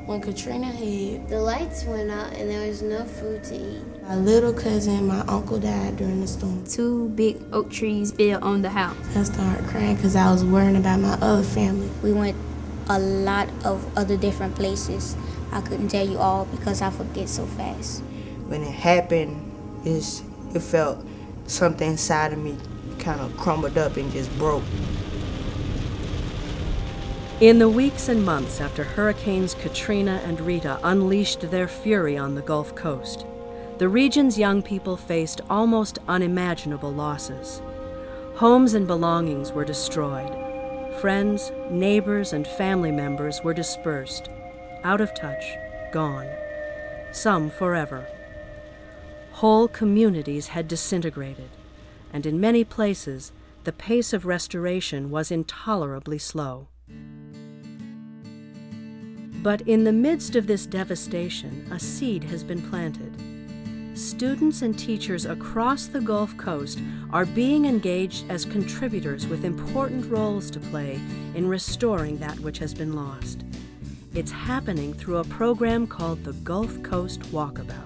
When Katrina hit, the lights went out and there was no food to eat. My little cousin and my uncle died during the storm. 2 big oak trees fell on the house. I started crying because I was worrying about my other family. We went a lot of other different places. I couldn't tell you all because I forget so fast. When it happened, it felt something inside of me kind of crumbled up and just broke. In the weeks and months after Hurricanes Katrina and Rita unleashed their fury on the Gulf Coast, the region's young people faced almost unimaginable losses. Homes and belongings were destroyed. Friends, neighbors, and family members were dispersed, out of touch, gone, some forever. Whole communities had disintegrated, and in many places, the pace of restoration was intolerably slow. But in the midst of this devastation, a seed has been planted. Students and teachers across the Gulf Coast are being engaged as contributors with important roles to play in restoring that which has been lost. It's happening through a program called the Gulf Coast WalkAbout.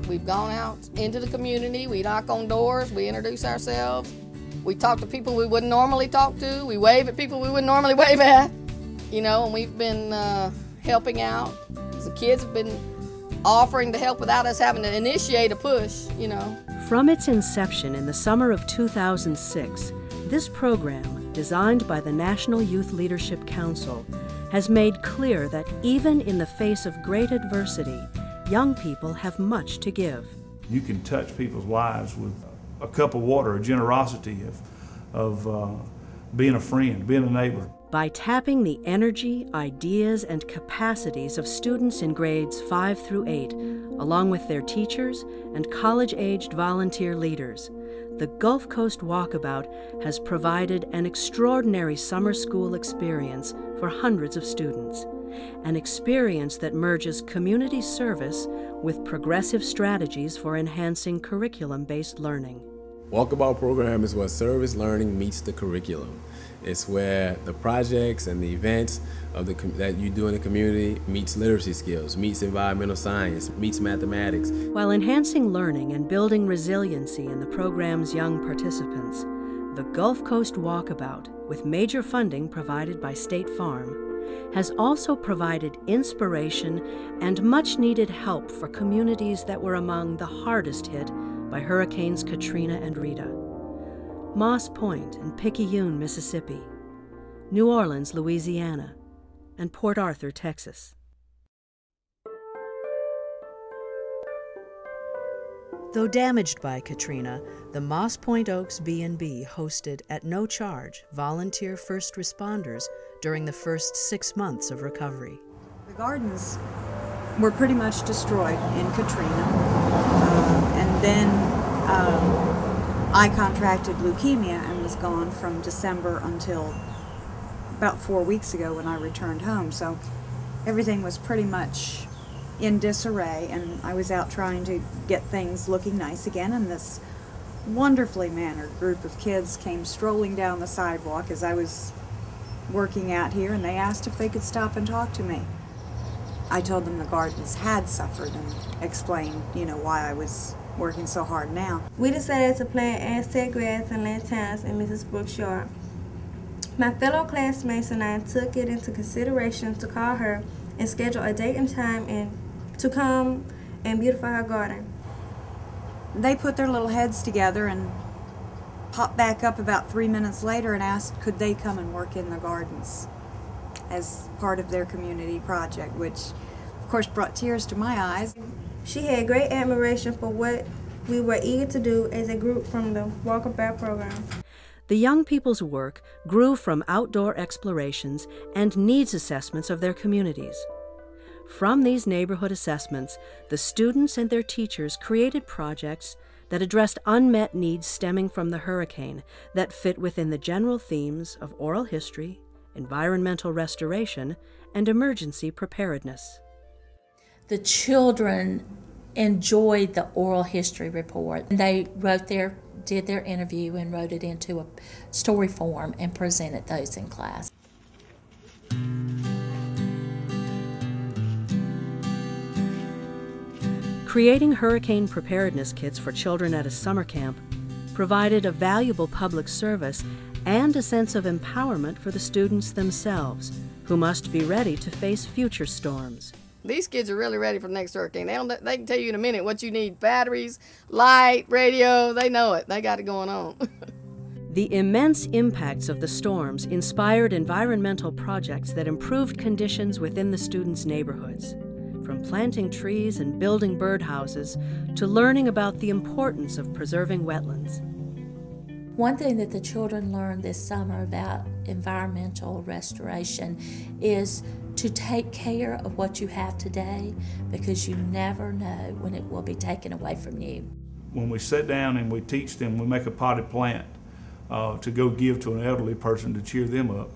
We've gone out into the community, we knock on doors, we introduce ourselves, we talk to people we wouldn't normally talk to, we wave at people we wouldn't normally wave at, you know, and we've been helping out. The kids have been offering to help without us having to initiate a push, you know. From its inception in the summer of 2006, this program, designed by the National Youth Leadership Council, has made clear that even in the face of great adversity, young people have much to give. You can touch people's lives with a cup of water, a generosity of being a friend, being a neighbor. By tapping the energy, ideas, and capacities of students in grades 5 through 8, along with their teachers and college-aged volunteer leaders, the Gulf Coast WalkAbout has provided an extraordinary summer school experience for hundreds of students, an experience that merges community service with progressive strategies for enhancing curriculum-based learning. WalkAbout program is where service learning meets the curriculum. It's where the projects and the events that you do in the community meets literacy skills, meets environmental science, meets mathematics. While enhancing learning and building resiliency in the program's young participants, the Gulf Coast WalkAbout, with major funding provided by State Farm, has also provided inspiration and much-needed help for communities that were among the hardest hit by Hurricanes Katrina and Rita. Moss Point in Picayune, Mississippi, New Orleans, Louisiana, and Port Arthur, Texas. Though damaged by Katrina, the Moss Point Oaks B&B hosted at no charge volunteer first responders during the first 6 months of recovery. The gardens were pretty much destroyed in Katrina, and then I contracted leukemia and was gone from December until about 4 weeks ago when I returned home. So everything was pretty much in disarray, and I was out trying to get things looking nice again, and this wonderfully mannered group of kids came strolling down the sidewalk as I was working out here, and they asked if they could stop and talk to me. I told them the gardens had suffered and explained, you know, why I was working so hard now. We decided to plant Aztec grass and lantains in Mrs. Brooks' yard. My fellow classmates and I took it into consideration to call her and schedule a date and time and to come and beautify her garden. They put their little heads together and popped back up about 3 minutes later and asked could they come and work in the gardens as part of their community project, which of course brought tears to my eyes. She had great admiration for what we were eager to do as a group from the WalkAbout program. The young people's work grew from outdoor explorations and needs assessments of their communities. From these neighborhood assessments, the students and their teachers created projects that addressed unmet needs stemming from the hurricane that fit within the general themes of oral history, environmental restoration, and emergency preparedness. The children enjoyed the oral history report. They did their interview and wrote it into a story form and presented those in class. Creating hurricane preparedness kits for children at a summer camp provided a valuable public service and a sense of empowerment for the students themselves, who must be ready to face future storms. These kids are really ready for the next hurricane. They can tell you in a minute what you need: batteries, light, radio. They know it. They got it going on. The immense impacts of the storms inspired environmental projects that improved conditions within the students' neighborhoods, from planting trees and building birdhouses to learning about the importance of preserving wetlands. One thing that the children learned this summer about environmental restoration is to take care of what you have today, because you never know when it will be taken away from you. When we sit down and we teach them, we make a potted plant to go give to an elderly person to cheer them up,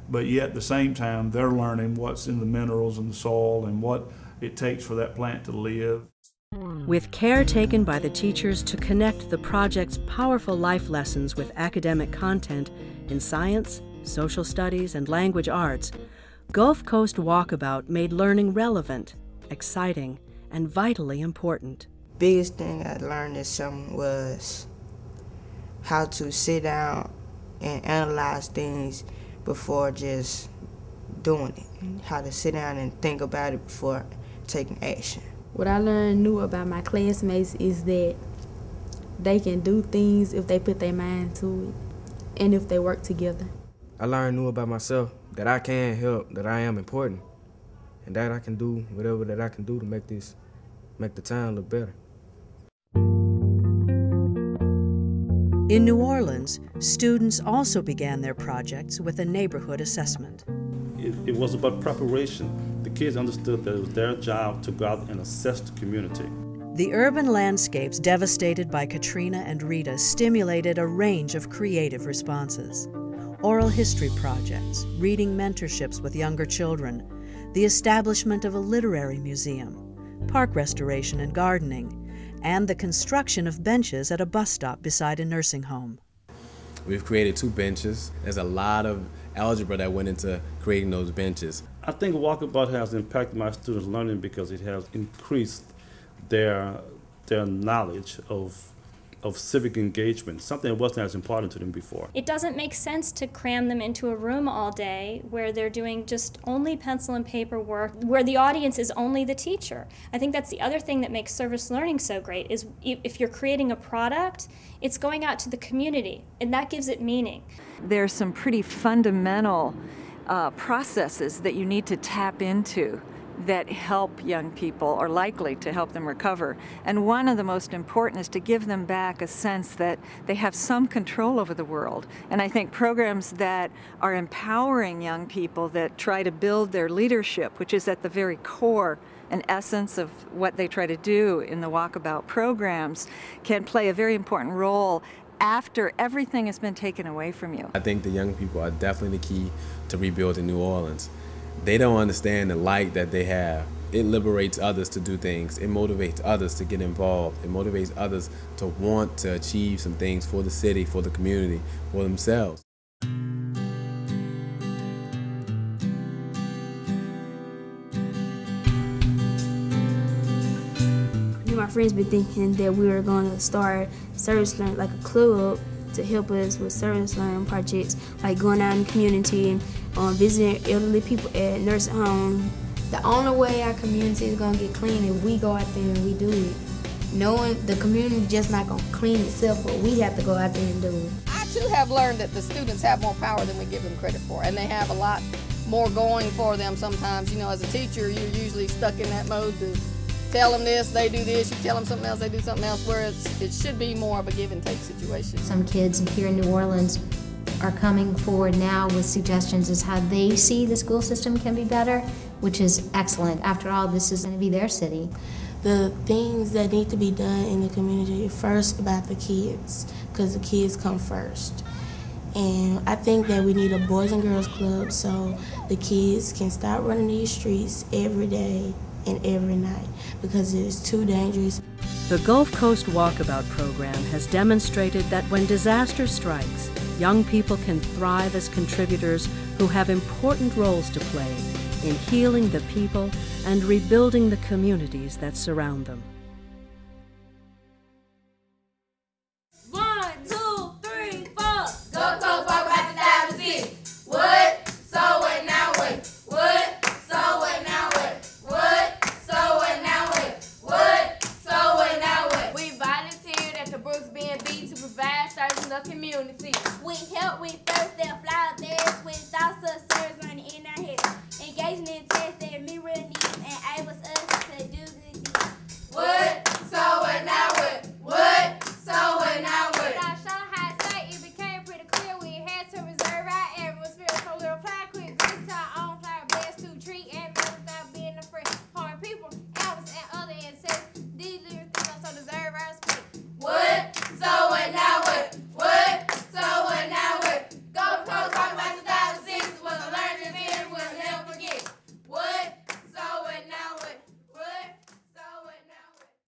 but yet at the same time they're learning what's in the minerals in the soil and what it takes for that plant to live. With care taken by the teachers to connect the project's powerful life lessons with academic content in science, social studies, and language arts, Gulf Coast Walkabout made learning relevant, exciting, and vitally important. Biggest thing I learned this summer was how to sit down and analyze things before just doing it. How to sit down and think about it before taking action. What I learned new about my classmates is that they can do things if they put their mind to it and if they work together. I learned new about myself, that I can help, that I am important, and that I can do whatever that I can do to make the town look better. In New Orleans, students also began their projects with a neighborhood assessment. It was about preparation. The kids understood that it was their job to go out and assess the community. The urban landscapes devastated by Katrina and Rita stimulated a range of creative responses. Oral history projects, reading mentorships with younger children, the establishment of a literary museum, park restoration and gardening, and the construction of benches at a bus stop beside a nursing home. We've created 2 benches. There's a lot of algebra that went into creating those benches. I think Walkabout has impacted my students' learning because it has increased their knowledge of civic engagement, something that wasn't as important to them before. It doesn't make sense to cram them into a room all day where they're doing just only pencil and paper work, where the audience is only the teacher. I think that's the other thing that makes service learning so great, is if you're creating a product, it's going out to the community, and that gives it meaning. There's some pretty fundamental processes that you need to tap into that help young people, or likely to help them recover. And one of the most important is to give them back a sense that they have some control over the world. And I think programs that are empowering young people, that try to build their leadership, which is at the very core and essence of what they try to do in the Walkabout programs, can play a very important role after everything has been taken away from you. I think the young people are definitely the key to rebuilding New Orleans. They don't understand the light that they have. It liberates others to do things. It motivates others to get involved. It motivates others to want to achieve some things for the city, for the community, for themselves. My friends been thinking that we were going to start service learning, like a club, to help us with service learning projects, like going out in the community and visiting elderly people at nursing homes. The only way our community is gonna get clean is we go out there and we do it. Knowing the community just not gonna clean itself, but we have to go out there and do it. I too have learned that the students have more power than we give them credit for, and they have a lot more going for them sometimes. You know, as a teacher, you're usually stuck in that mode to tell them this, they do this, you tell them something else, they do something else, where it should be more of a give and take situation. Some kids here in New Orleans are coming forward now with suggestions as how they see the school system can be better, which is excellent. After all, this is going to be their city. The things that need to be done in the community, first about the kids, because the kids come first. And I think that we need a Boys and Girls Club so the kids can stop running these streets every day and every night, because it is too dangerous. The Gulf Coast Walkabout program has demonstrated that when disaster strikes, young people can thrive as contributors who have important roles to play in healing the people and rebuilding the communities that surround them. community. We help, we